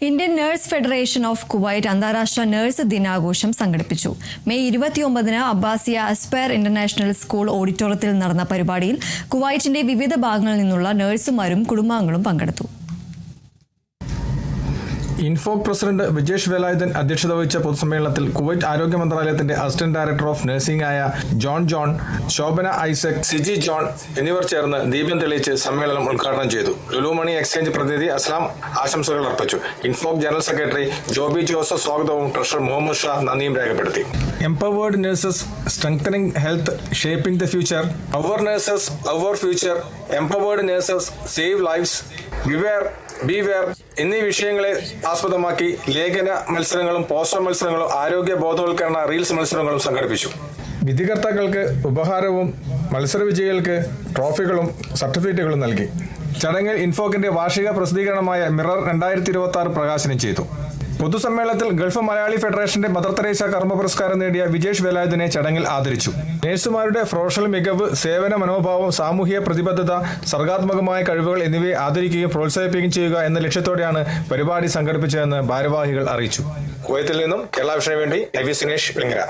Indian nurse federation of Kuwait അന്താരാഷ്ട്ര nurse ദിനാഘോഷം സംഘടിപ്പിച്ചു. മെയ് 29 അബ്ബാസിയ അസ്പയർ ഇന്റർനാഷണൽ സ്കൂൾ ഓഡിറ്റോറിയത്തിൽ നടന്ന പരിപാടിയിൽ കുവൈറ്റിന്റെ വിവിധ ഭാഗങ്ങളിൽ നിന്നുള്ള നഴ്സുമാരും കുടുംബാംഗങ്ങളും പങ്കെടുത്തു. ഇൻഫോക് പ്രസിഡന്റ് വിജേഷ് വേലായുധൻ അധ്യക്ഷത വഹിച്ച പൊതുസമ്മേളനത്തിൽ കുവൈറ്റ് ആരോഗ്യ മന്ത്രാലയത്തിന്റെ അസിസ്റ്റന്റ് ഡയറക്ടർ ഓഫ് നഴ്സിംഗ് ആയ ജോൺ, ശോഭന ഐസക്, സിജി ജോൺ എന്നിവർ ചേർന്ന് ദീപം തെളിയിച്ച് സമ്മേളനം ഉദ്ഘാടനം ചെയ്തു. ലുലു മണി എക്സ്ചേഞ്ച് പ്രതിനിധി അസ്ലാം ആശംസകൾ അർപ്പിച്ചു. ഇൻഫോക് ജനറൽ സെക്രട്ടറി ജോബി ജോസഫ് സ്വാഗതവും ട്രഷറർ മുഹമ്മദ് ഷാ നന്ദിയും രേഖപ്പെടുത്തി. Empowered nurses strengthening health shaping the future, our nurses our future, empowered nurses save lives, beware എന്നീ വിഷയങ്ങളെ ആസ്പദമാക്കി ലേഖന മത്സരങ്ങളും പോസ്റ്റർ മത്സരങ്ങളും ആരോഗ്യ ബോധവൽക്കരണ റീൽസ് മത്സരങ്ങളും സംഘടിപ്പിച്ചു. വിധികർത്താക്കൾക്ക് ഉപഹാരവും മത്സര വിജയികൾക്ക് ട്രോഫികളും സർട്ടിഫിക്കറ്റുകളും നൽകി. ചടങ്ങിൽ ഇൻഫോക്കിന്റെ വാർഷിക പ്രസിദ്ധീകരണമായ മിറർ 2026 പ്രകാശനം ചെയ്തു. പൊതുസമ്മേളനത്തിൽ ഗൾഫ് മലയാളി ഫെഡറേഷന്റെ മദർ തെരേസ കർമ്മ പുരസ്കാരം നേടിയ വിജേഷ് വേലായുധനെ ചടങ്ങിൽ ആദരിച്ചു. നഴ്സുമാരുടെ പ്രൊഫഷണൽ മികവ്, സേവന മനോഭാവം, സാമൂഹിക പ്രതിബദ്ധത, സർഗാത്മകമായ കഴിവുകൾ എന്നിവയെ ആദരിക്കുകയും പ്രോത്സാഹിപ്പിക്കുകയും ചെയ്യുക എന്ന ലക്ഷ്യത്തോടെയാണ് പരിപാടി സംഘടിപ്പിച്ചതെന്ന് ഭാരവാഹികൾ അറിയിച്ചു. കുവൈത്തിൽ നിന്നും കേരള വിഷന് വേണ്ടി നവീസ് ദിനേശ് വെങ്ങര.